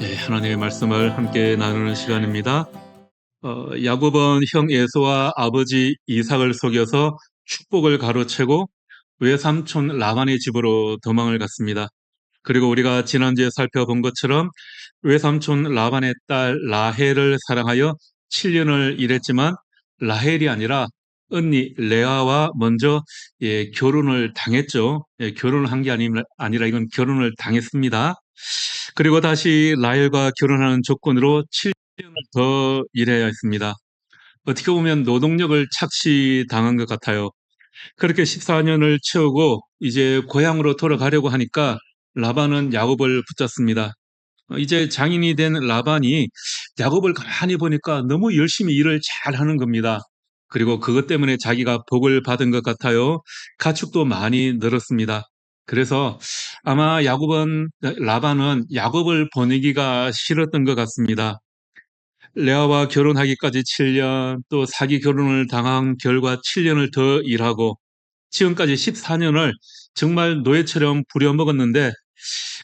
하나님의 말씀을 함께 나누는 시간입니다. 야곱은 형 에서와 아버지 이삭을 속여서 축복을 가로채고 외삼촌 라반의 집으로 도망을 갔습니다. 그리고 우리가 지난주에 살펴본 것처럼 외삼촌 라반의 딸 라헬을 사랑하여 7년을 일했지만 라헬이 아니라 언니 레아와 먼저 결혼을 당했죠. 결혼을 한 게 아니라 이건 결혼을 당했습니다. 그리고 다시 라헬과 결혼하는 조건으로 7년을 더 일해야 했습니다. 어떻게 보면 노동력을 착취당한 것 같아요. 그렇게 14년을 채우고 이제 고향으로 돌아가려고 하니까 라반은 야곱을 붙잡습니다. 이제 장인이 된 라반이 야곱을 가만히 보니까 너무 열심히 일을 잘 하는 겁니다. 그리고 그것 때문에 자기가 복을 받은 것 같아요. 가축도 많이 늘었습니다. 그래서 아마 라반은 야곱을 보내기가 싫었던 것 같습니다. 레아와 결혼하기까지 7년, 또 사기 결혼을 당한 결과 7년을 더 일하고 지금까지 14년을 정말 노예처럼 부려먹었는데,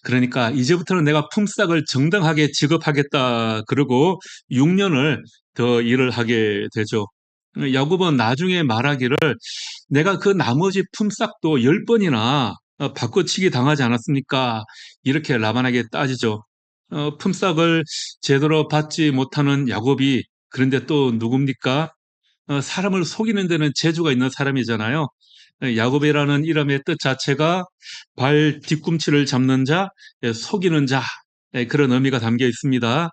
그러니까 이제부터는 내가 품삯을 정당하게 지급하겠다 그러고 6년을 더 일을 하게 되죠. 야곱은 나중에 말하기를 내가 그 나머지 품삯도 10번이나 바꿔치기 당하지 않았습니까? 이렇게 라반에게 따지죠. 품삯을 제대로 받지 못하는 야곱이 그런데 또 누굽니까? 사람을 속이는 데는 재주가 있는 사람이잖아요. 야곱이라는 이름의 뜻 자체가 발 뒤꿈치를 잡는 자, 속이는 자, 그런 의미가 담겨 있습니다.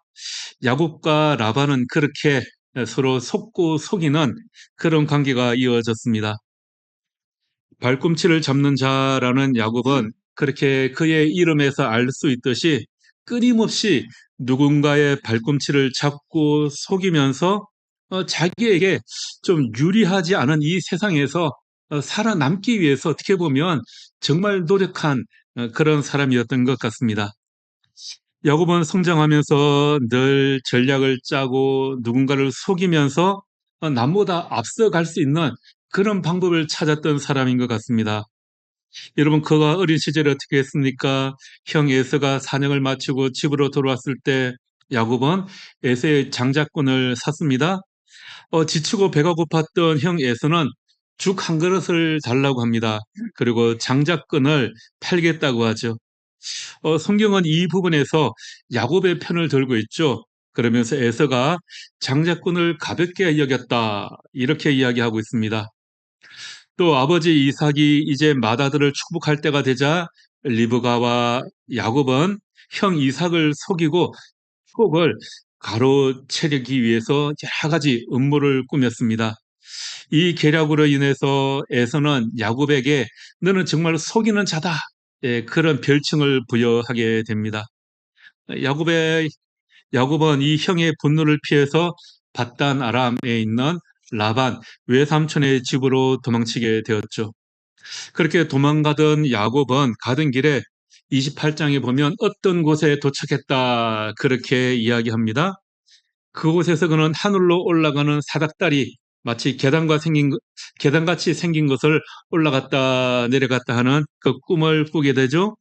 야곱과 라반은 그렇게 서로 속고 속이는 그런 관계가 이어졌습니다. 발꿈치를 잡는 자라는 야곱은 그렇게 그의 이름에서 알 수 있듯이 끊임없이 누군가의 발꿈치를 잡고 속이면서 자기에게 좀 유리하지 않은 이 세상에서 살아남기 위해서 어떻게 보면 정말 노력한 그런 사람이었던 것 같습니다. 야곱은 성장하면서 늘 전략을 짜고 누군가를 속이면서 남보다 앞서갈 수 있는 그런 방법을 찾았던 사람인 것 같습니다. 여러분, 그가 어린 시절에 어떻게 했습니까? 형 에서가 사냥을 마치고 집으로 돌아왔을 때 야곱은 에서의 장자권을 샀습니다. 지치고 배가 고팠던 형 에서는 죽 한 그릇을 달라고 합니다. 그리고 장자권을 팔겠다고 하죠. 성경은 이 부분에서 야곱의 편을 들고 있죠. 그러면서 에서가 장자권을 가볍게 여겼다, 이렇게 이야기하고 있습니다. 또 아버지 이삭이 이제 맏아들을 축복할 때가 되자 리브가와 야곱은 형 이삭을 속이고 축복을 가로채기 위해서 여러 가지 음모를 꾸몄습니다. 이 계략으로 인해서 에서는 야곱에게 너는 정말 속이는 자다, 그런 별칭을 부여하게 됩니다. 야곱의 야곱은 이 형의 분노를 피해서 바단 아람에 있는 라반 외삼촌의 집으로 도망치게 되었죠. 그렇게 도망가던 야곱은 가던 길에 28장에 보면 어떤 곳에 도착했다, 그렇게 이야기합니다. 그곳에서 그는 하늘로 올라가는 사닥다리, 마치 계단같이 생긴 것을 올라갔다 내려갔다 하는 그 꿈을 꾸게 되죠.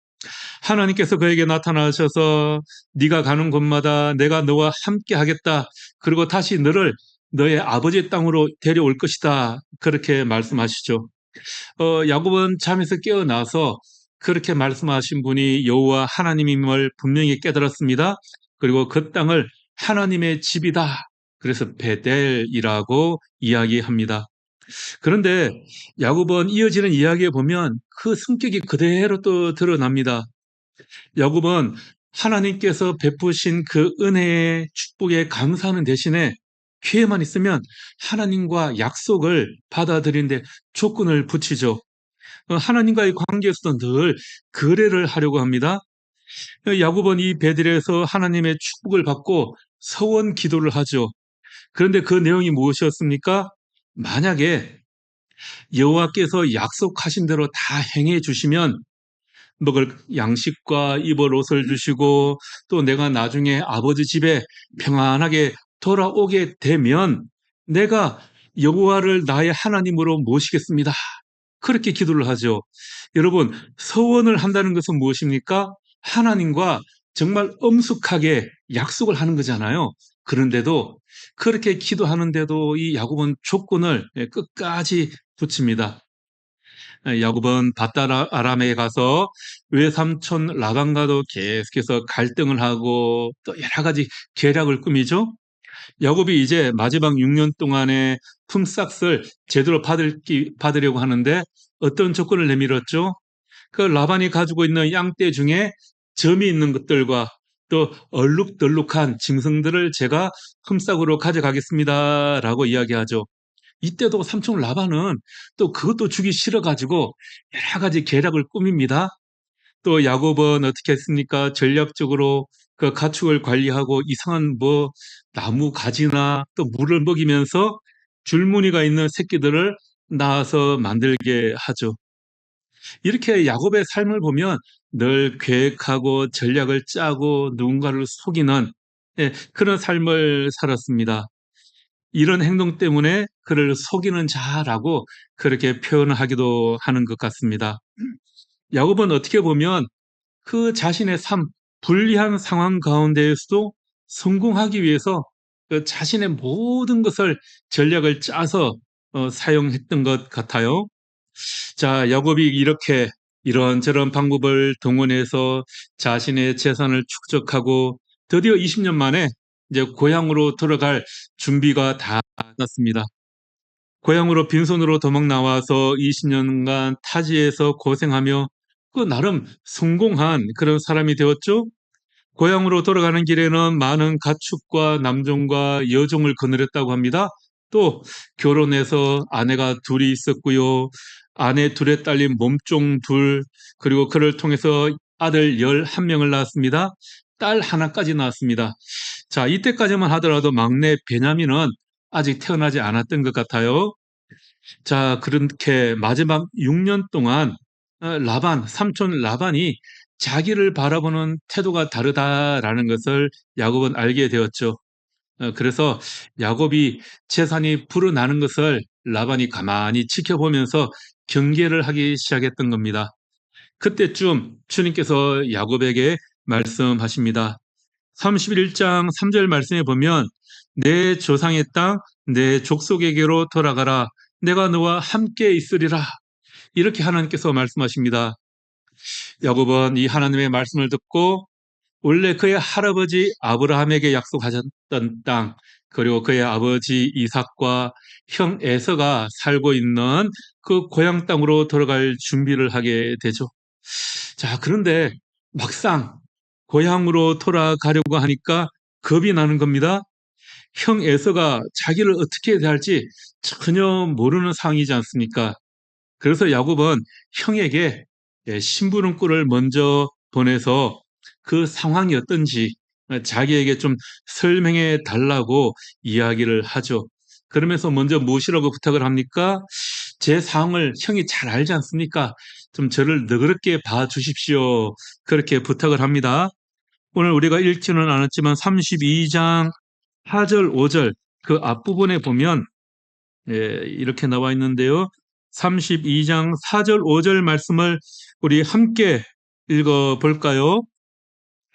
하나님께서 그에게 나타나셔서 네가 가는 곳마다 내가 너와 함께 하겠다. 그리고 다시 너를 너의 아버지의 땅으로 데려올 것이다, 그렇게 말씀하시죠. 야곱은 잠에서 깨어나서 그렇게 말씀하신 분이 여호와 하나님임을 분명히 깨달았습니다. 그리고 그 땅을 하나님의 집이다, 그래서 베델이라고 이야기합니다. 그런데 야곱은 이어지는 이야기에 보면 그 성격이 그대로 또 드러납니다. 야곱은 하나님께서 베푸신 그 은혜의 축복에 감사하는 대신에 기회만 있으면 하나님과 약속을 받아들이는데 조건을 붙이죠. 하나님과의 관계에서도 늘 거래를 하려고 합니다. 야곱은 이 베델에서 하나님의 축복을 받고 서원 기도를 하죠. 그런데 그 내용이 무엇이었습니까? 만약에 여호와께서 약속하신 대로 다 행해 주시면 먹을 양식과 입을 옷을 주시고 또 내가 나중에 아버지 집에 평안하게 돌아오게 되면 내가 여호와를 나의 하나님으로 모시겠습니다, 그렇게 기도를 하죠. 여러분, 서원을 한다는 것은 무엇입니까? 하나님과 정말 엄숙하게 약속을 하는 거잖아요. 그런데도 그렇게 기도하는데도 이 야곱은 조건을 끝까지 붙입니다. 야곱은 밧달 아람에 가서 외삼촌 라반과도 계속해서 갈등을 하고 또 여러 가지 계략을 꾸미죠. 야곱이 이제 마지막 6년 동안의 품삯을 제대로 받으려고 하는데 어떤 조건을 내밀었죠? 그 라반이 가지고 있는 양떼 중에 점이 있는 것들과 또 얼룩덜룩한 짐승들을 제가 품삯으로 가져가겠습니다라고 이야기하죠. 이때도 삼촌 라반은 또 그것도 주기 싫어가지고 여러 가지 계략을 꾸밉니다. 또 야곱은 어떻게 했습니까? 전략적으로 그 가축을 관리하고 이상한 뭐 나무 가지나 또 물을 먹이면서 줄무늬가 있는 새끼들을 낳아서 만들게 하죠. 이렇게 야곱의 삶을 보면 늘 계획하고 전략을 짜고 누군가를 속이는 그런 삶을 살았습니다. 이런 행동 때문에 그를 속이는 자라고 그렇게 표현하기도 하는 것 같습니다. 야곱은 어떻게 보면 그 자신의 삶, 불리한 상황 가운데에서도 성공하기 위해서 그 자신의 모든 것을 전략을 짜서 사용했던 것 같아요. 자, 야곱이 이렇게 이런저런 방법을 동원해서 자신의 재산을 축적하고 드디어 20년 만에 이제 고향으로 돌아갈 준비가 다 났습니다. 고향으로 빈손으로 도망 나와서 20년간 타지에서 고생하며 그 나름 성공한 그런 사람이 되었죠. 고향으로 돌아가는 길에는 많은 가축과 남종과 여종을 거느렸다고 합니다. 또 결혼해서 아내가 둘이 있었고요. 아내 둘에 딸린 몸종 둘, 그리고 그를 통해서 아들 11명을 낳았습니다. 딸 하나까지 낳았습니다. 자, 이때까지만 하더라도 막내 베냐민은 아직 태어나지 않았던 것 같아요. 자, 그렇게 마지막 6년 동안 삼촌 라반이 자기를 바라보는 태도가 다르다라는 것을 야곱은 알게 되었죠. 그래서 야곱이 재산이 불어나는 것을 라반이 가만히 지켜보면서 경계를 하기 시작했던 겁니다. 그때쯤 주님께서 야곱에게 말씀하십니다. 31장 3절 말씀에 보면 내 조상의 땅, 내 족속에게로 돌아가라. 내가 너와 함께 있으리라. 이렇게 하나님께서 말씀하십니다. 야곱은 이 하나님의 말씀을 듣고 원래 그의 할아버지 아브라함에게 약속하셨던 땅, 그리고 그의 아버지 이삭과 형 에서가 살고 있는 그 고향 땅으로 돌아갈 준비를 하게 되죠. 자, 그런데 막상 고향으로 돌아가려고 하니까 겁이 나는 겁니다. 형 에서가 자기를 어떻게 대할지 전혀 모르는 상황이지 않습니까? 그래서 야곱은 형에게 심부름꾼을 먼저 보내서 그 상황이 어떤지 자기에게 좀 설명해 달라고 이야기를 하죠. 그러면서 먼저 무엇이라고 부탁을 합니까? 제 상황을 형이 잘 알지 않습니까? 좀 저를 너그럽게 봐주십시오. 그렇게 부탁을 합니다. 오늘 우리가 읽지는 않았지만 32장 4절, 5절 그 앞부분에 보면 이렇게 나와 있는데요. 32장 4절, 5절 말씀을 우리 함께 읽어볼까요?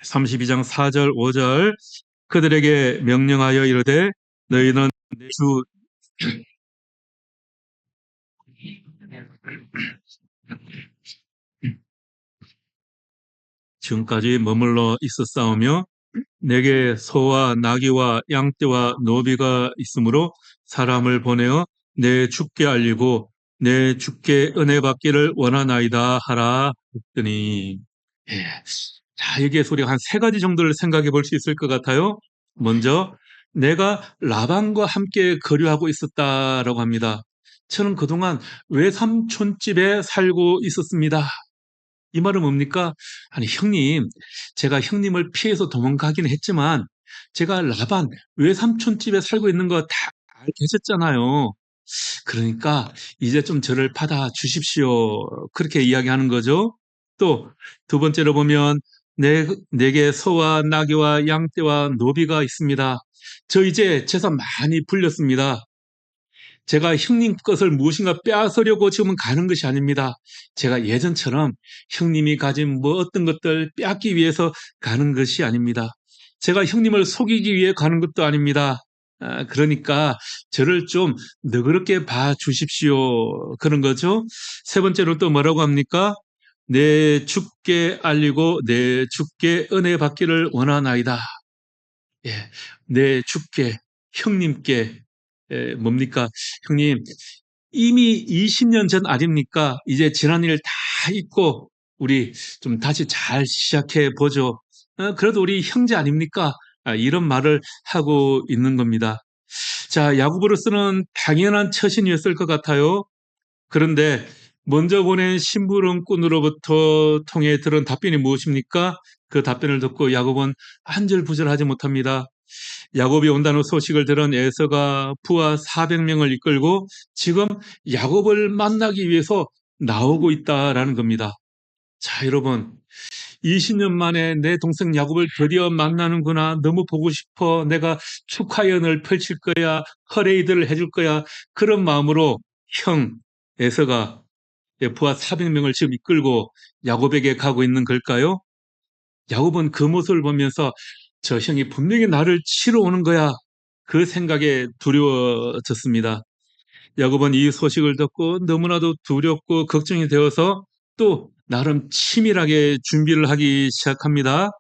32장 4절, 5절 그들에게 명령하여 이르되 너희는 내 주 지금까지 머물러 있었사오며 내게 소와 나귀와 양떼와 노비가 있으므로 사람을 보내어 내 주께 알리고 내 주께 은혜 받기를 원하나이다 하라 했더니 예. 자, 여기에서 우리가 한 세 가지 정도를 생각해 볼 수 있을 것 같아요. 먼저 내가 라반과 함께 거류하고 있었다라고 합니다. 저는 그동안 외삼촌 집에 살고 있었습니다. 이 말은 뭡니까? 아니, 형님, 제가 형님을 피해서 도망가긴 했지만, 제가 라반 외삼촌 집에 살고 있는 거 다 계셨잖아요. 그러니까, 이제 좀 저를 받아 주십시오. 그렇게 이야기하는 거죠. 또, 두 번째로 보면, 내게 소와 나귀와 양떼와 노비가 있습니다. 저 이제 재산 많이 불렸습니다. 제가 형님 것을 무엇인가 빼앗으려고 지금은 가는 것이 아닙니다. 제가 예전처럼 형님이 가진 뭐 어떤 것들 빼앗기 위해서 가는 것이 아닙니다. 제가 형님을 속이기 위해 가는 것도 아닙니다. 그러니까 저를 좀 너그럽게 봐 주십시오. 그런 거죠. 세 번째로 또 뭐라고 합니까? 내 주께 알리고 내 주께 은혜 받기를 원하나이다. 예, 내 주께, 형님께, 뭡니까? 형님, 이미 20년 전 아닙니까? 이제 지난 일 다 잊고, 우리 좀 다시 잘 시작해 보죠. 그래도 우리 형제 아닙니까? 이런 말을 하고 있는 겁니다. 자, 야구부로서는 당연한 처신이었을 것 같아요. 그런데 먼저 보낸 심부름꾼으로부터 통해 들은 답변이 무엇입니까? 그 답변을 듣고 야곱은 안절부절하지 못합니다. 야곱이 온다는 소식을 들은 에서가 부하 400명을 이끌고 지금 야곱을 만나기 위해서 나오고 있다라는 겁니다. 자, 여러분, 20년 만에 내 동생 야곱을 드디어 만나는구나. 너무 보고 싶어. 내가 축하연을 펼칠 거야. 퍼레이드를 해줄 거야. 그런 마음으로 형 에서가 부하 400명을 지금 이끌고 야곱에게 가고 있는 걸까요? 야곱은 그 모습을 보면서 저 형이 분명히 나를 치러 오는 거야. 그 생각에 두려워졌습니다. 야곱은 이 소식을 듣고 너무나도 두렵고 걱정이 되어서 또 나름 치밀하게 준비를 하기 시작합니다.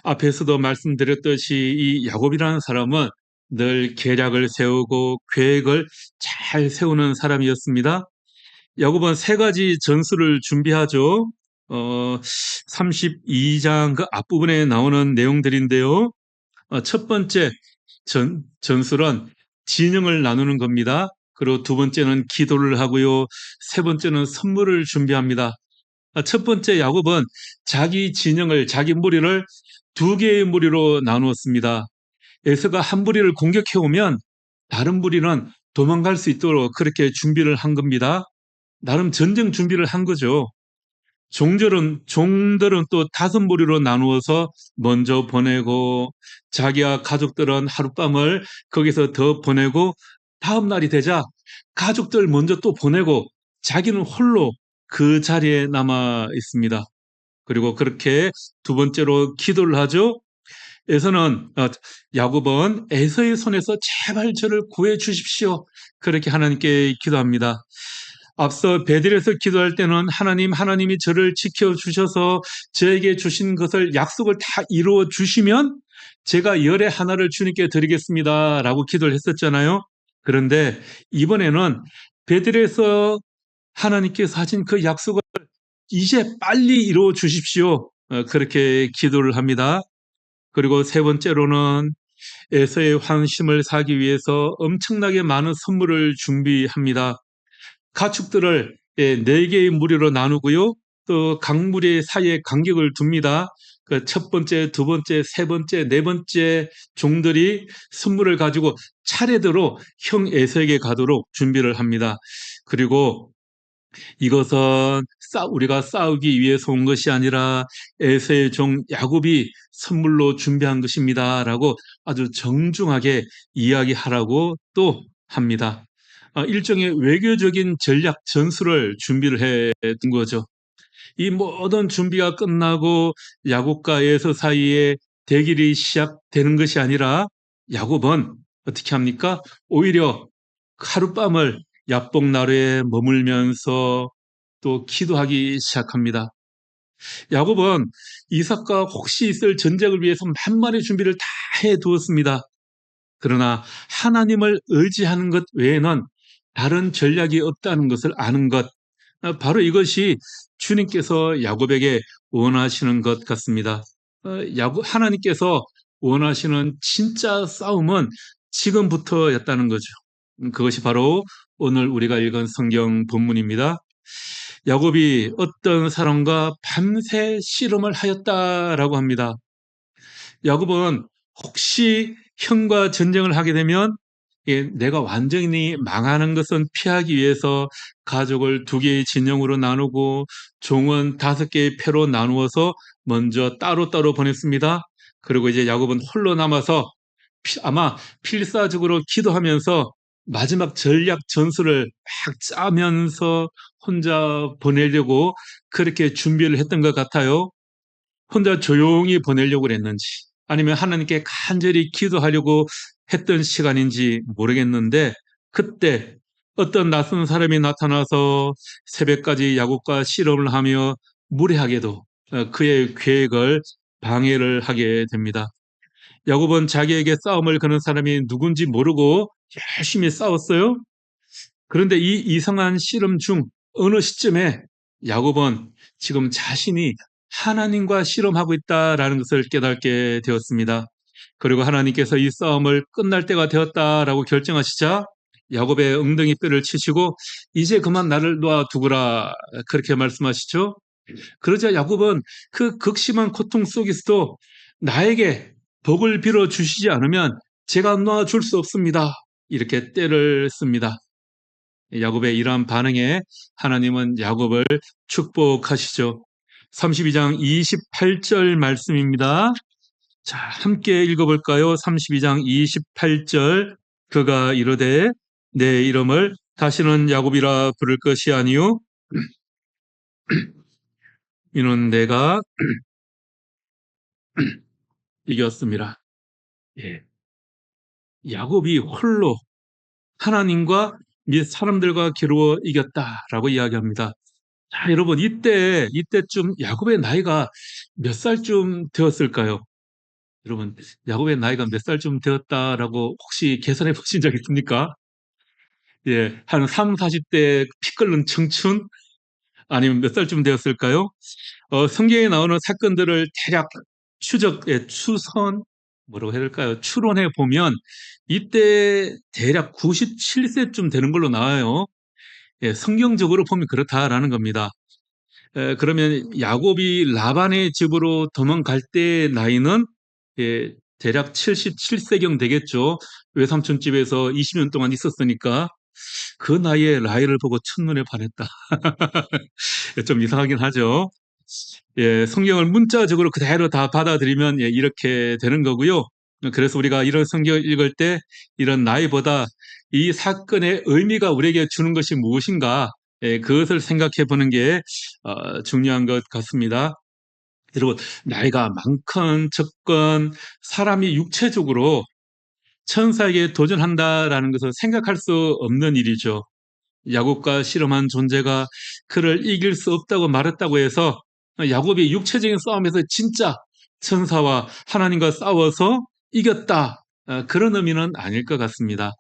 앞에서도 말씀드렸듯이 이 야곱이라는 사람은 늘 계략을 세우고 계획을 잘 세우는 사람이었습니다. 야곱은 세 가지 전술을 준비하죠. 32장 그 앞부분에 나오는 내용들인데요. 첫 번째 전술은 진영을 나누는 겁니다. 그리고 두 번째는 기도를 하고요. 세 번째는 선물을 준비합니다. 첫 번째 야곱은 자기 진영을, 자기 무리를 두 개의 무리로 나누었습니다. 에서가 한 무리를 공격해 오면 다른 무리는 도망갈 수 있도록 그렇게 준비를 한 겁니다. 나름 전쟁 준비를 한 거죠. 종들은 또 5무리로 나누어서 먼저 보내고 자기와 가족들은 하룻밤을 거기서 더 보내고 다음 날이 되자 가족들 먼저 또 보내고 자기는 홀로 그 자리에 남아 있습니다. 그리고 그렇게 두 번째로 기도를 하죠. 야곱은 에서의 손에서 제발 저를 구해 주십시오. 그렇게 하나님께 기도합니다. 앞서 베델에서 기도할 때는 하나님이 저를 지켜주셔서 저에게 주신 것을 약속을 다 이루어 주시면 제가 열의 하나를 주님께 드리겠습니다. 라고 기도를 했었잖아요. 그런데 이번에는 베델에서 하나님께서 하신 그 약속을 이제 빨리 이루어 주십시오. 그렇게 기도를 합니다. 그리고 세 번째로는 에서의 환심을 사기 위해서 엄청나게 많은 선물을 준비합니다. 가축들을 4개의 무리로 나누고요. 또 각 무리 사이에 간격을 둡니다. 그 첫 번째, 두 번째, 세 번째, 네 번째 종들이 선물을 가지고 차례대로 형 에서에게 가도록 준비를 합니다. 그리고 이것은 우리가 싸우기 위해서 온 것이 아니라 에서의 종 야곱이 선물로 준비한 것입니다. 라고 아주 정중하게 이야기하라고 또 합니다. 일종의 외교적인 전략 전술을 준비를 해둔 거죠. 이 모든 준비가 끝나고 야곱과 에서 사이에 대결이 시작되는 것이 아니라 야곱은 어떻게 합니까? 오히려 하룻밤을 야복나루에 머물면서 또 기도하기 시작합니다. 야곱은 이삭과 혹시 있을 전쟁을 위해서 만만의 준비를 다 해두었습니다. 그러나 하나님을 의지하는 것 외에는 다른 전략이 없다는 것을 아는 것, 바로 이것이 주님께서 야곱에게 원하시는 것 같습니다. 하나님께서 원하시는 진짜 싸움은 지금부터였다는 거죠. 그것이 바로 오늘 우리가 읽은 성경 본문입니다. 야곱이 어떤 사람과 밤새 씨름을 하였다라고 합니다. 야곱은 혹시 형과 전쟁을 하게 되면 내가 완전히 망하는 것은 피하기 위해서 가족을 2개의 진영으로 나누고 종은 5개의 패로 나누어서 먼저 따로따로 보냈습니다. 그리고 이제 야곱은 홀로 남아서 아마 필사적으로 기도하면서 마지막 전략 전술을 막 짜면서 혼자 보내려고 그렇게 준비를 했던 것 같아요. 혼자 조용히 보내려고 그랬는지 아니면 하나님께 간절히 기도하려고 했던 시간인지 모르겠는데 그때 어떤 낯선 사람이 나타나서 새벽까지 야곱과 씨름을 하며 무례하게도 그의 계획을 방해를 하게 됩니다. 야곱은 자기에게 싸움을 거는 사람이 누군지 모르고 열심히 싸웠어요. 그런데 이 이상한 씨름 중 어느 시점에 야곱은 지금 자신이 하나님과 씨름하고 있다라는 것을 깨닫게 되었습니다. 그리고 하나님께서 이 싸움을 끝날 때가 되었다라고 결정하시자 야곱의 엉덩이 뼈를 치시고 이제 그만 나를 놔두거라 그렇게 말씀하시죠. 그러자 야곱은 그 극심한 고통 속에서도 나에게 복을 빌어 주시지 않으면 제가 놔줄 수 없습니다. 이렇게 떼를 씁니다. 야곱의 이러한 반응에 하나님은 야곱을 축복하시죠. 32장 28절 말씀입니다. 자, 함께 읽어볼까요? 32장 28절. 그가 이르되 내 이름을 다시는 야곱이라 부를 것이 아니요 이는 내가 이겼습니다. 예. 야곱이 홀로 하나님과 및 사람들과 겨루어 이겼다라고 이야기합니다. 자, 여러분, 이때쯤 야곱의 나이가 몇 살쯤 되었을까요? 여러분, 야곱의 나이가 몇 살쯤 되었다라고 혹시 계산해 보신 적 있습니까? 예, 한 3, 40대 피 끓는 청춘? 아니면 몇 살쯤 되었을까요? 성경에 나오는 사건들을 대략 뭐라고 해야 될까요? 추론해 보면 이때 대략 97세쯤 되는 걸로 나와요. 예, 성경적으로 보면 그렇다라는 겁니다. 그러면 야곱이 라반의 집으로 도망갈 때 나이는 예, 대략 77세경 되겠죠. 외삼촌 집에서 20년 동안 있었으니까 그 나이에 라헬을 보고 첫눈에 반했다. 좀 이상하긴 하죠. 예, 성경을 문자적으로 그대로 다 받아들이면 예, 이렇게 되는 거고요. 그래서 우리가 이런 성경을 읽을 때 이런 나이보다 이 사건의 의미가 우리에게 주는 것이 무엇인가, 예, 그것을 생각해 보는 게 중요한 것 같습니다. 여러분, 나이가 많건 적건 사람이 육체적으로 천사에게 도전한다라는 것을 생각할 수 없는 일이죠. 야곱과 씨름한 존재가 그를 이길 수 없다고 말했다고 해서 야곱이 육체적인 싸움에서 진짜 천사와 하나님과 싸워서 이겼다. 그런 의미는 아닐 것 같습니다.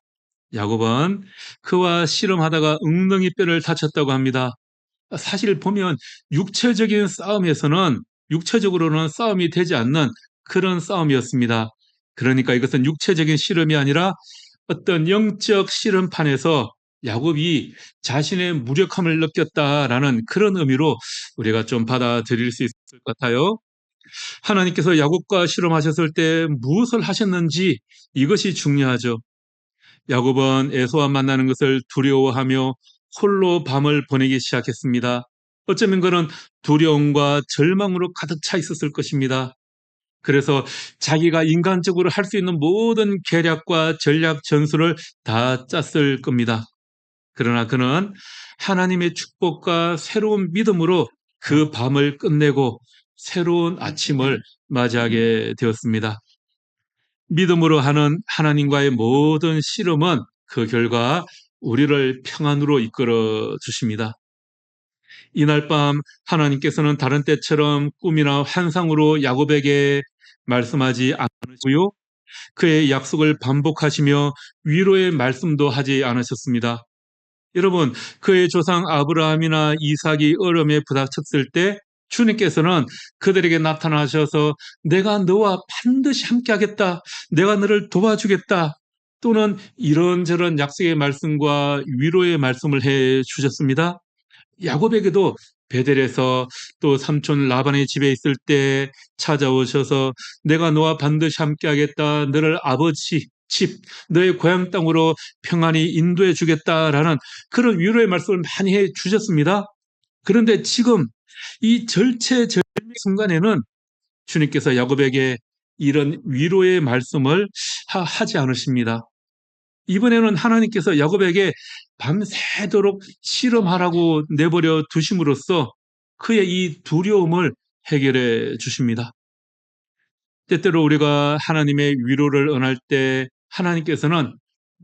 야곱은 그와 씨름하다가 엉덩이 뼈를 다쳤다고 합니다. 사실 보면 육체적인 싸움에서는 육체적으로는 싸움이 되지 않는 그런 싸움이었습니다. 그러니까 이것은 육체적인 씨름이 아니라 어떤 영적 씨름판에서 야곱이 자신의 무력함을 느꼈다라는 그런 의미로 우리가 좀 받아들일 수 있을 것 같아요. 하나님께서 야곱과 씨름하셨을 때 무엇을 하셨는지 이것이 중요하죠. 야곱은 에서와 만나는 것을 두려워하며 홀로 밤을 보내기 시작했습니다. 어쩌면 그는 두려움과 절망으로 가득 차 있었을 것입니다. 그래서 자기가 인간적으로 할 수 있는 모든 계략과 전략 전술을 다 짰을 겁니다. 그러나 그는 하나님의 축복과 새로운 믿음으로 그 밤을 끝내고 새로운 아침을 맞이하게 되었습니다. 믿음으로 하는 하나님과의 모든 씨름은 그 결과 우리를 평안으로 이끌어 주십니다. 이날 밤 하나님께서는 다른 때처럼 꿈이나 환상으로 야곱에게 말씀하지 않으시고요. 그의 약속을 반복하시며 위로의 말씀도 하지 않으셨습니다. 여러분, 그의 조상 아브라함이나 이삭이 어려움에 부닥쳤을 때 주님께서는 그들에게 나타나셔서 내가 너와 반드시 함께하겠다. 내가 너를 도와주겠다. 또는 이런저런 약속의 말씀과 위로의 말씀을 해 주셨습니다. 야곱에게도 베델에서 또 삼촌 라반의 집에 있을 때 찾아오셔서 내가 너와 반드시 함께하겠다. 너를 아버지 집, 너의 고향 땅으로 평안히 인도해 주겠다라는 그런 위로의 말씀을 많이 해 주셨습니다. 그런데 지금 이 절체절명 순간에는 주님께서 야곱에게 이런 위로의 말씀을 하지 않으십니다. 이번에는 하나님께서 야곱에게 밤새도록 실험하라고 내버려 두심으로써 그의 이 두려움을 해결해 주십니다. 때때로 우리가 하나님의 위로를 원할 때 하나님께서는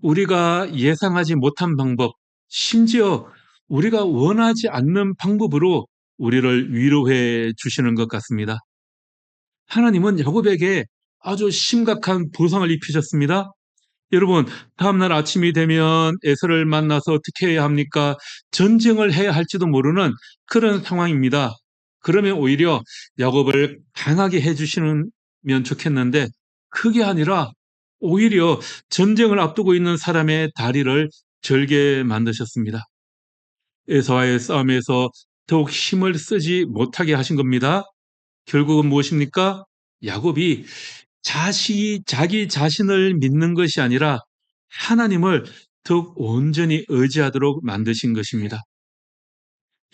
우리가 예상하지 못한 방법, 심지어 우리가 원하지 않는 방법으로 우리를 위로해 주시는 것 같습니다. 하나님은 야곱에게 아주 심각한 부상을 입히셨습니다. 여러분, 다음날 아침이 되면 에서를 만나서 어떻게 해야 합니까? 전쟁을 해야 할지도 모르는 그런 상황입니다. 그러면 오히려 야곱을 강하게 해주시면 좋겠는데 그게 아니라 오히려 전쟁을 앞두고 있는 사람의 다리를 절게 만드셨습니다. 에서와의 싸움에서 더욱 힘을 쓰지 못하게 하신 겁니다. 결국은 무엇입니까? 야곱이 자기 자신을 믿는 것이 아니라 하나님을 더욱 온전히 의지하도록 만드신 것입니다.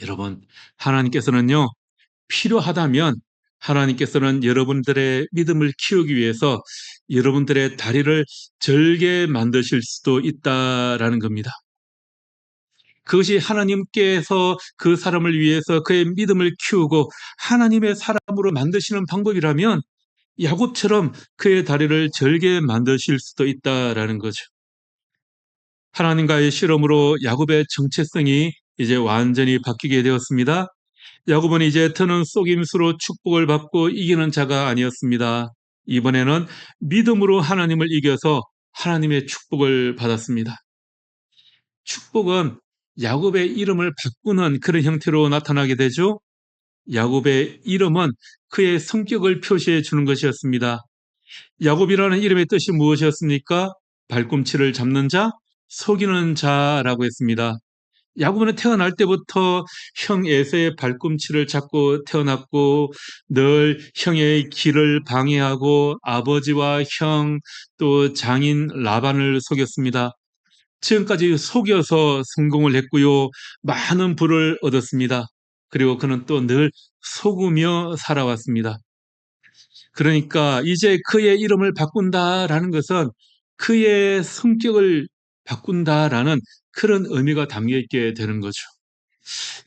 여러분, 하나님께서는요, 필요하다면 하나님께서는 여러분들의 믿음을 키우기 위해서 여러분들의 다리를 절게 만드실 수도 있다라는 겁니다. 그것이 하나님께서 그 사람을 위해서 그의 믿음을 키우고 하나님의 사람으로 만드시는 방법이라면 야곱처럼 그의 다리를 절게 만드실 수도 있다라는 거죠. 하나님과의 실험으로 야곱의 정체성이 이제 완전히 바뀌게 되었습니다. 야곱은 이제 터는 속임수로 축복을 받고 이기는 자가 아니었습니다. 이번에는 믿음으로 하나님을 이겨서 하나님의 축복을 받았습니다. 축복은 야곱의 이름을 바꾸는 그런 형태로 나타나게 되죠. 야곱의 이름은 그의 성격을 표시해 주는 것이었습니다. 야곱이라는 이름의 뜻이 무엇이었습니까? 발꿈치를 잡는 자, 속이는 자라고 했습니다. 야곱은 태어날 때부터 형 에서의 발꿈치를 잡고 태어났고 늘 형의 길을 방해하고 아버지와 형 또 장인 라반을 속였습니다. 지금까지 속여서 성공을 했고요. 많은 부를 얻었습니다. 그리고 그는 또 늘 속으며 살아왔습니다. 그러니까 이제 그의 이름을 바꾼다라는 것은 그의 성격을 바꾼다라는 그런 의미가 담겨 있게 되는 거죠.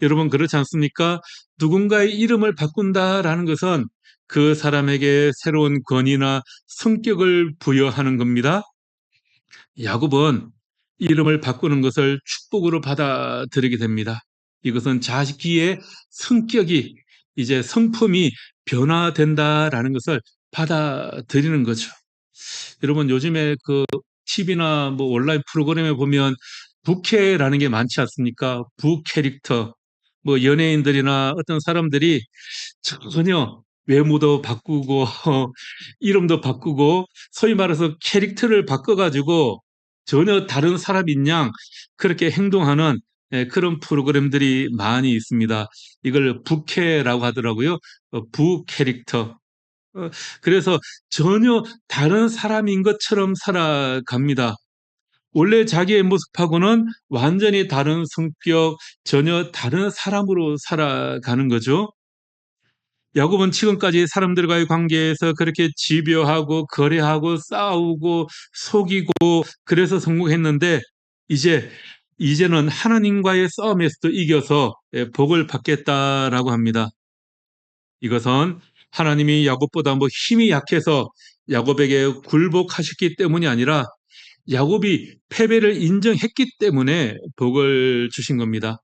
여러분 그렇지 않습니까? 누군가의 이름을 바꾼다라는 것은 그 사람에게 새로운 권위나 성격을 부여하는 겁니다. 야곱은 이름을 바꾸는 것을 축복으로 받아들이게 됩니다. 이것은 자기의 성격이 이제 성품이 변화된다라는 것을 받아들이는 거죠. 여러분 요즘에 그 TV나 뭐 온라인 프로그램에 보면 부캐라는 게 많지 않습니까? 부캐릭터. 뭐 연예인들이나 어떤 사람들이 전혀 외모도 바꾸고 이름도 바꾸고 소위 말해서 캐릭터를 바꿔가지고 전혀 다른 사람인 양 그렇게 행동하는 그런 프로그램들이 많이 있습니다. 이걸 부캐라고 하더라고요. 부캐릭터. 그래서 전혀 다른 사람인 것처럼 살아갑니다. 원래 자기의 모습하고는 완전히 다른 성격, 전혀 다른 사람으로 살아가는 거죠. 야곱은 지금까지 사람들과의 관계에서 그렇게 집요하고 거래하고 싸우고 속이고 그래서 성공했는데 이제는 하나님과의 싸움에서도 이겨서 복을 받겠다라고 합니다. 이것은 하나님이 야곱보다 뭐 힘이 약해서 야곱에게 굴복하셨기 때문이 아니라 야곱이 패배를 인정했기 때문에 복을 주신 겁니다.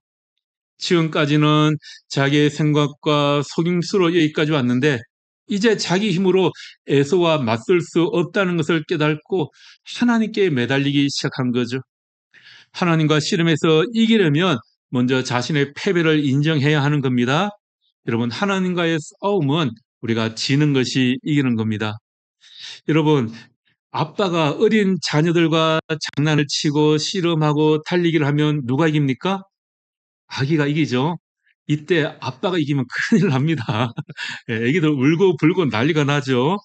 지금까지는 자기의 생각과 속임수로 여기까지 왔는데 이제 자기 힘으로 에서와 맞설 수 없다는 것을 깨닫고 하나님께 매달리기 시작한 거죠. 하나님과 씨름해서 이기려면 먼저 자신의 패배를 인정해야 하는 겁니다. 여러분 하나님과의 싸움은 우리가 지는 것이 이기는 겁니다. 여러분 아빠가 어린 자녀들과 장난을 치고 씨름하고 달리기를 하면 누가 이깁니까? 아기가 이기죠. 이때 아빠가 이기면 큰일 납니다. 예, 애기들 울고 불고 난리가 나죠.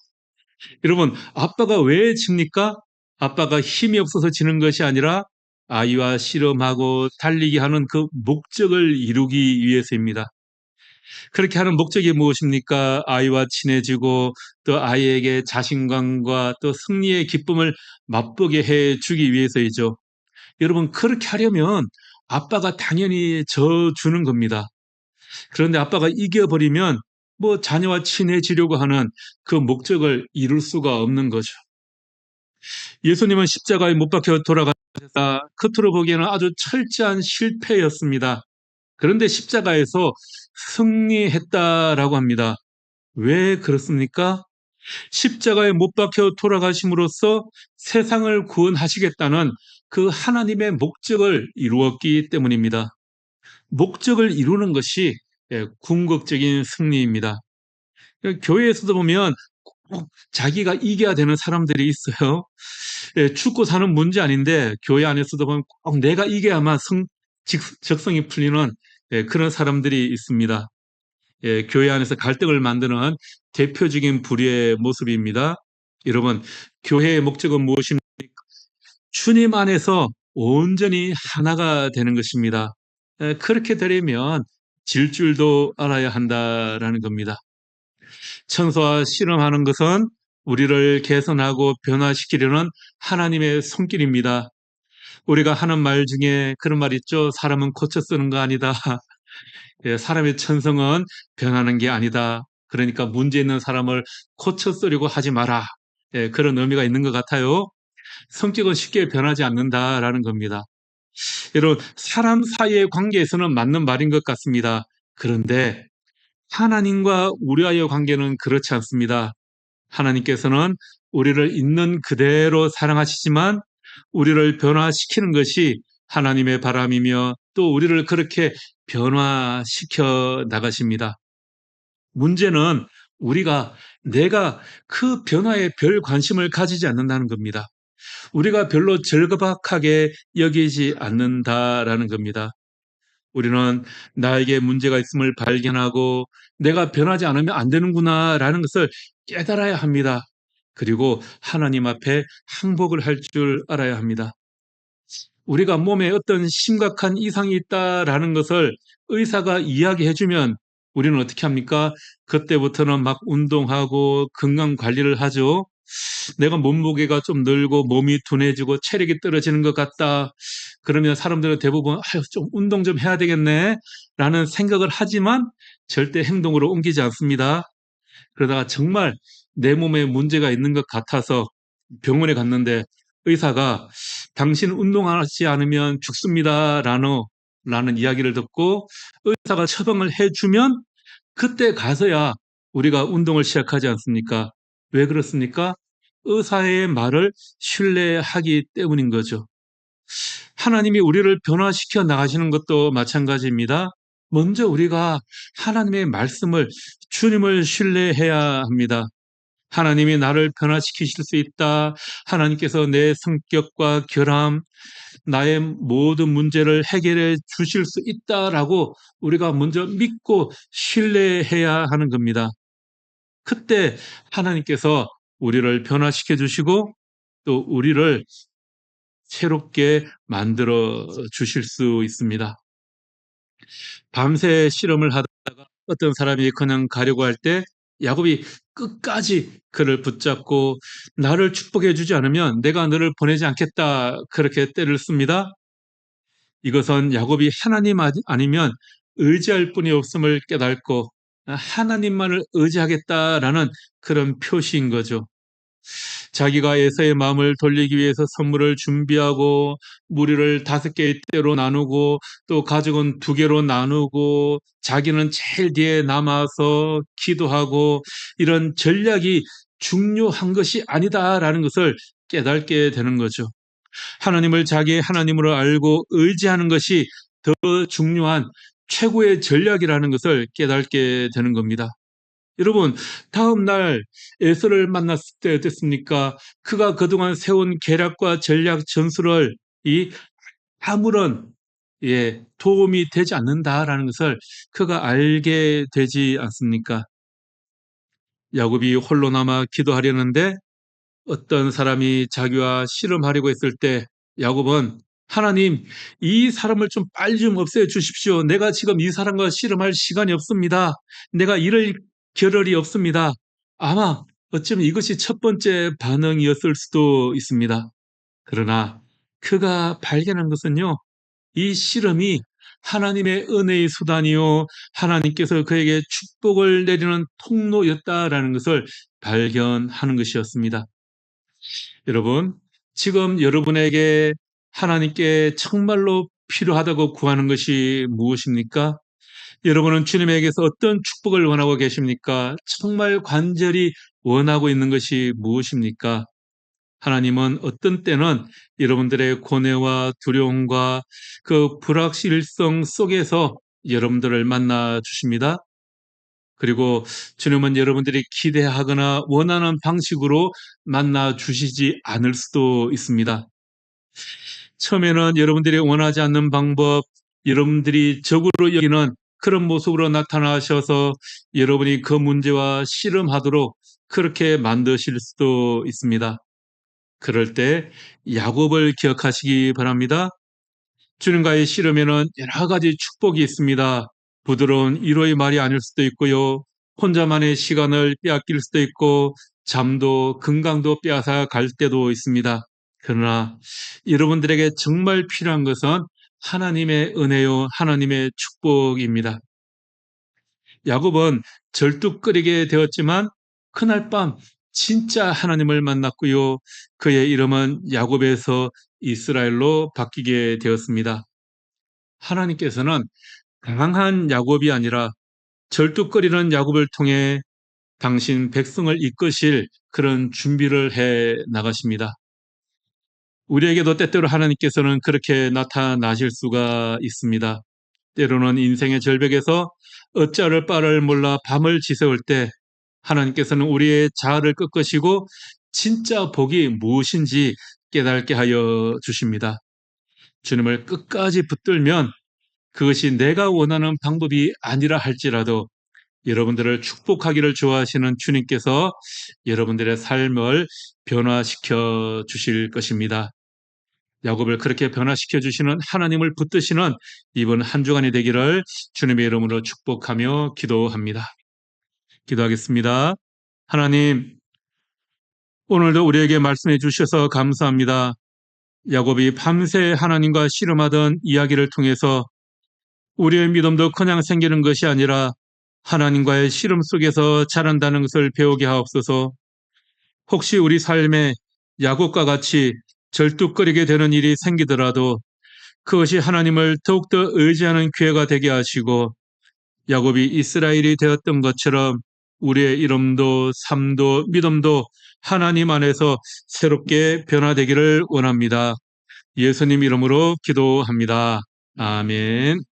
여러분, 아빠가 왜 집니까? 아빠가 힘이 없어서 지는 것이 아니라 아이와 씨름하고 달리기 하는 그 목적을 이루기 위해서입니다. 그렇게 하는 목적이 무엇입니까? 아이와 친해지고 또 아이에게 자신감과 또 승리의 기쁨을 맛보게 해 주기 위해서이죠. 여러분, 그렇게 하려면 아빠가 당연히 져주는 겁니다. 그런데 아빠가 이겨버리면 뭐 자녀와 친해지려고 하는 그 목적을 이룰 수가 없는 거죠. 예수님은 십자가에 못 박혀 돌아가셨다. 겉으로 보기에는 아주 철저한 실패였습니다. 그런데 십자가에서 승리했다라고 합니다. 왜 그렇습니까? 십자가에 못 박혀 돌아가심으로써 세상을 구원하시겠다는 그 하나님의 목적을 이루었기 때문입니다. 목적을 이루는 것이 궁극적인 승리입니다. 교회에서도 보면 꼭 자기가 이겨야 되는 사람들이 있어요. 죽고 사는 문제 아닌데 교회 안에서도 보면 꼭 내가 이겨야만 적성이 풀리는 그런 사람들이 있습니다. 교회 안에서 갈등을 만드는 대표적인 불의의 모습입니다. 여러분, 교회의 목적은 무엇입니까? 주님 안에서 온전히 하나가 되는 것입니다. 그렇게 되려면 질 줄도 알아야 한다라는 겁니다. 천사와 씨름하는 것은 우리를 개선하고 변화시키려는 하나님의 손길입니다. 우리가 하는 말 중에 그런 말 있죠. 사람은 고쳐 쓰는 거 아니다. 사람의 천성은 변하는 게 아니다. 그러니까 문제 있는 사람을 고쳐 쓰려고 하지 마라. 그런 의미가 있는 것 같아요. 성격은 쉽게 변하지 않는다라는 겁니다. 여러분, 사람 사이의 관계에서는 맞는 말인 것 같습니다. 그런데 하나님과 우리와의 관계는 그렇지 않습니다. 하나님께서는 우리를 있는 그대로 사랑하시지만 우리를 변화시키는 것이 하나님의 바람이며 또 우리를 그렇게 변화시켜 나가십니다. 문제는 내가 그 변화에 별 관심을 가지지 않는다는 겁니다. 우리가 별로 절박하게 여기지 않는다라는 겁니다. 우리는 나에게 문제가 있음을 발견하고 내가 변하지 않으면 안 되는구나라는 것을 깨달아야 합니다. 그리고 하나님 앞에 항복을 할 줄 알아야 합니다. 우리가 몸에 어떤 심각한 이상이 있다라는 것을 의사가 이야기해주면 우리는 어떻게 합니까? 그때부터는 막 운동하고 건강 관리를 하죠. 내가 몸무게가 좀 늘고 몸이 둔해지고 체력이 떨어지는 것 같다. 그러면 사람들은 대부분 아유, 좀 운동 좀 해야 되겠네 라는 생각을 하지만 절대 행동으로 옮기지 않습니다. 그러다가 정말 내 몸에 문제가 있는 것 같아서 병원에 갔는데 의사가 당신 운동하지 않으면 죽습니다 라는 이야기를 듣고 의사가 처방을 해주면 그때 가서야 우리가 운동을 시작하지 않습니까? 왜 그렇습니까? 의사의 말을 신뢰하기 때문인 거죠. 하나님이 우리를 변화시켜 나가시는 것도 마찬가지입니다. 먼저 우리가 하나님의 말씀을, 주님을 신뢰해야 합니다. 하나님이 나를 변화시키실 수 있다. 하나님께서 내 성격과 결함, 나의 모든 문제를 해결해 주실 수 있다라고 우리가 먼저 믿고 신뢰해야 하는 겁니다. 그때 하나님께서 우리를 변화시켜 주시고 또 우리를 새롭게 만들어 주실 수 있습니다. 밤새 실험을 하다가 어떤 사람이 그냥 가려고 할 때 야곱이 끝까지 그를 붙잡고 나를 축복해 주지 않으면 내가 너를 보내지 않겠다 그렇게 때를 씁니다. 이것은 야곱이 하나님 아니면 의지할 분이 없음을 깨닫고 하나님만을 의지하겠다라는 그런 표시인 거죠. 자기가 에서의 마음을 돌리기 위해서 선물을 준비하고 무리를 5개의 떼로 나누고 또 가족은 2개로 나누고 자기는 제일 뒤에 남아서 기도하고 이런 전략이 중요한 것이 아니다라는 것을 깨닫게 되는 거죠. 하나님을 자기의 하나님으로 알고 의지하는 것이 더 중요한 최고의 전략이라는 것을 깨닫게 되는 겁니다. 여러분, 다음 날 에서를 만났을 때 어땠습니까? 그가 그동안 세운 계략과 전략 전술을 아무런 도움이 되지 않는다라는 것을 그가 알게 되지 않습니까? 야곱이 홀로 남아 기도하려는데 어떤 사람이 자기와 씨름하려고 했을 때 야곱은 하나님, 이 사람을 좀 빨리 좀 없애 주십시오. 내가 지금 이 사람과 씨름할 시간이 없습니다. 내가 이럴 겨를이 없습니다. 아마 어쩌면 이것이 첫 번째 반응이었을 수도 있습니다. 그러나 그가 발견한 것은요, 이 씨름이 하나님의 은혜의 수단이요, 하나님께서 그에게 축복을 내리는 통로였다라는 것을 발견하는 것이었습니다. 여러분, 지금 여러분에게 하나님께 정말로 필요하다고 구하는 것이 무엇입니까? 여러분은 주님에게서 어떤 축복을 원하고 계십니까? 정말 간절히 원하고 있는 것이 무엇입니까? 하나님은 어떤 때는 여러분들의 고뇌와 두려움과 그 불확실성 속에서 여러분들을 만나 주십니다. 그리고 주님은 여러분들이 기대하거나 원하는 방식으로 만나 주시지 않을 수도 있습니다. 처음에는 여러분들이 원하지 않는 방법, 여러분들이 적으로 여기는 그런 모습으로 나타나셔서 여러분이 그 문제와 씨름하도록 그렇게 만드실 수도 있습니다. 그럴 때 야곱을 기억하시기 바랍니다. 주님과의 씨름에는 여러 가지 축복이 있습니다. 부드러운 위로의 말이 아닐 수도 있고요. 혼자만의 시간을 빼앗길 수도 있고 잠도 건강도 빼앗아 갈 때도 있습니다. 그러나 여러분들에게 정말 필요한 것은 하나님의 은혜요, 하나님의 축복입니다. 야곱은 절뚝거리게 되었지만 그날 밤 진짜 하나님을 만났고요. 그의 이름은 야곱에서 이스라엘로 바뀌게 되었습니다. 하나님께서는 강한 야곱이 아니라 절뚝거리는 야곱을 통해 당신 백성을 이끄실 그런 준비를 해 나가십니다. 우리에게도 때때로 하나님께서는 그렇게 나타나실 수가 있습니다. 때로는 인생의 절벽에서 어찌할 바를 몰라 밤을 지새울 때 하나님께서는 우리의 자아를 꺾으시고 진짜 복이 무엇인지 깨닫게 하여 주십니다. 주님을 끝까지 붙들면 그것이 내가 원하는 방법이 아니라 할지라도 여러분들을 축복하기를 좋아하시는 주님께서 여러분들의 삶을 변화시켜 주실 것입니다. 야곱을 그렇게 변화시켜 주시는 하나님을 붙드시는 이번 한 주간이 되기를 주님의 이름으로 축복하며 기도합니다. 기도하겠습니다. 하나님, 오늘도 우리에게 말씀해 주셔서 감사합니다. 야곱이 밤새 하나님과 씨름하던 이야기를 통해서 우리의 믿음도 그냥 생기는 것이 아니라 하나님과의 씨름 속에서 자란다는 것을 배우게 하옵소서. 혹시 우리 삶에 야곱과 같이 절뚝거리게 되는 일이 생기더라도 그것이 하나님을 더욱더 의지하는 기회가 되게 하시고 야곱이 이스라엘이 되었던 것처럼 우리의 이름도 삶도 믿음도 하나님 안에서 새롭게 변화되기를 원합니다. 예수님 이름으로 기도합니다. 아멘.